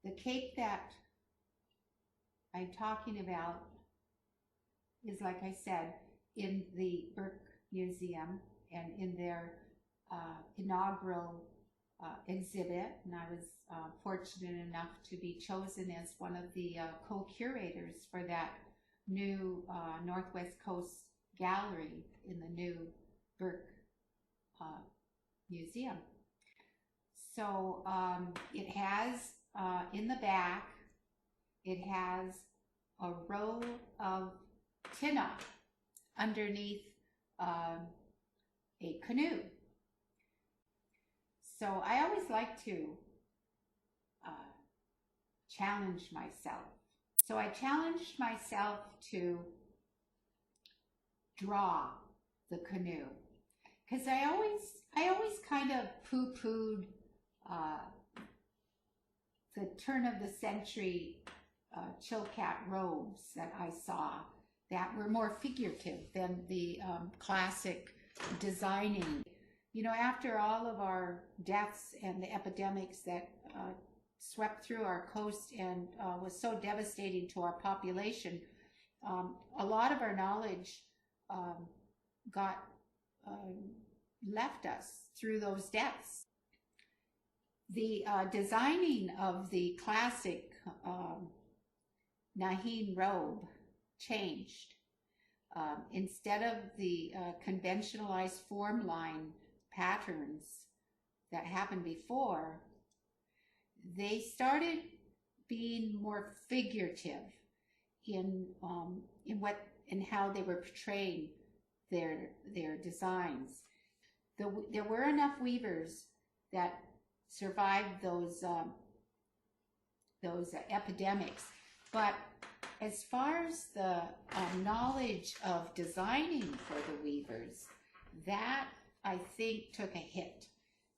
The cape that I'm talking about is, like I said, in the Burke Museum and in their inaugural exhibit, and I was fortunate enough to be chosen as one of the co-curators for that new Northwest Coast gallery in the new Burke Museum. So it has, in the back, it has a row of tinna underneath a canoe. So I always like to challenge myself. So I challenged myself to draw the canoe, because I always kind of poo-pooed the turn of the century Chilkat robes that I saw that were more figurative than the classic designing. You know, after all of our deaths and the epidemics that swept through our coast and was so devastating to our population, a lot of our knowledge got left us through those deaths. The designing of the classic Naheen robe changed. Instead of the conventionalized form line patterns that happened before, they started being more figurative in what and how they were portraying their designs. There were enough weavers that survived those epidemics, but as far as the knowledge of designing for the weavers, that I think took a hit,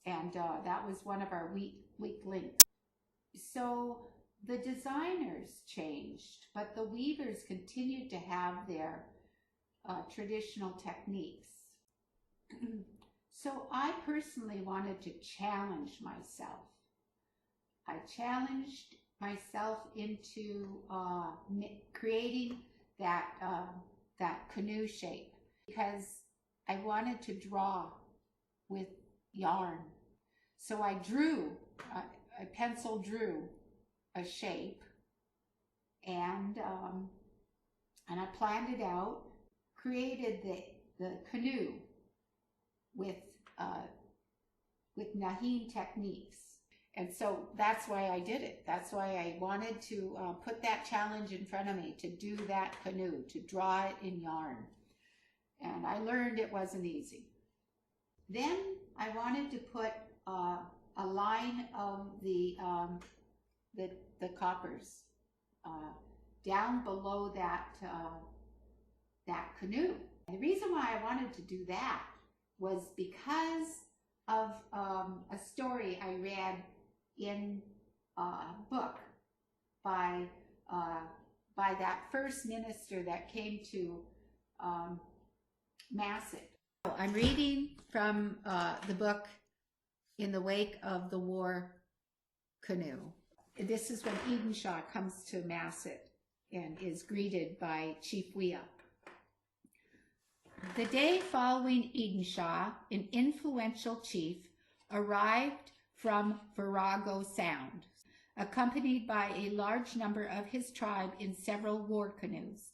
and that was one of our weak links. So the designers changed, but the weavers continued to have their traditional techniques. So I personally wanted to challenge myself. I challenged myself into creating that canoe shape, because I wanted to draw with yarn. So I I pencil drew a shape, and I planned it out, created the canoe with Naheen techniques. And so that's why I did it. That's why I wanted to put that challenge in front of me, to do that canoe, to draw it in yarn. And I learned it wasn't easy. Then I wanted to put a line of the coppers down below that canoe. And the reason why I wanted to do that was because of a story I read in a book by that first minister that came to Masset. I'm reading from the book In the Wake of the War Canoe. This is when Edenshaw comes to Masset and is greeted by Chief Wea. The day following Edenshaw, an influential chief arrived from Virago Sound, accompanied by a large number of his tribe in several war canoes.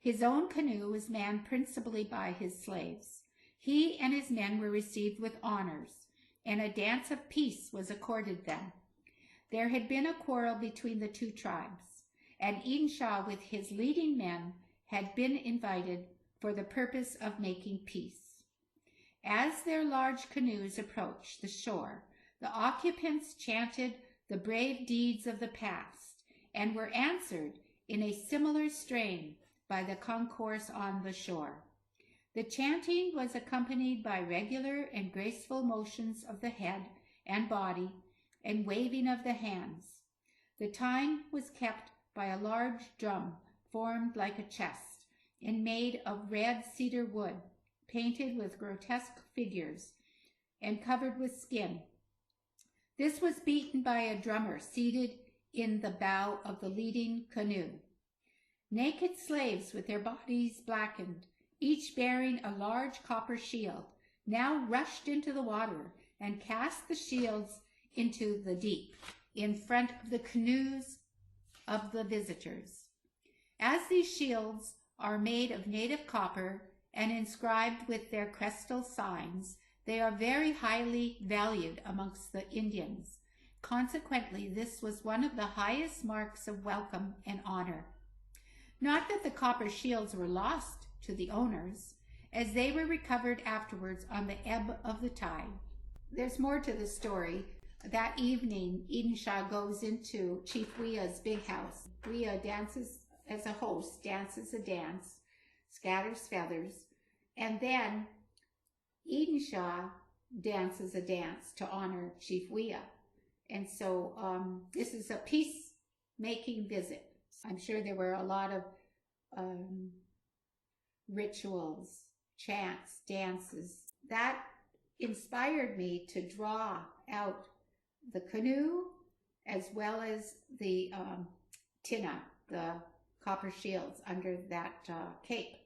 His own canoe was manned principally by his slaves. He and his men were received with honors, and a dance of peace was accorded them. There had been a quarrel between the two tribes, and Edenshaw with his leading men had been invited for the purpose of making peace. As their large canoes approached the shore, the occupants chanted the brave deeds of the past and were answered in a similar strain by the concourse on the shore. The chanting was accompanied by regular and graceful motions of the head and body and waving of the hands. The time was kept by a large drum formed like a chest and made of red cedar wood, painted with grotesque figures and covered with skin. This was beaten by a drummer seated in the bow of the leading canoe. Naked slaves with their bodies blackened, each bearing a large copper shield, now rushed into the water and cast the shields into the deep in front of the canoes of the visitors. As these shields are made of native copper and inscribed with their crestal signs, they are very highly valued amongst the Indians. Consequently, this was one of the highest marks of welcome and honor. Not that the copper shields were lost to the owners, as they were recovered afterwards on the ebb of the tide. There's more to the story. That evening, Eden Shah goes into Chief Wea's big house. Wea dances as a host, dances a dance, scatters feathers, and then Eden Shah dances a dance to honor Chief Wea. And so this is a peacemaking visit. I'm sure there were a lot of rituals, chants, dances. That inspired me to draw out the canoe as well as the tina, the copper shields under that cape.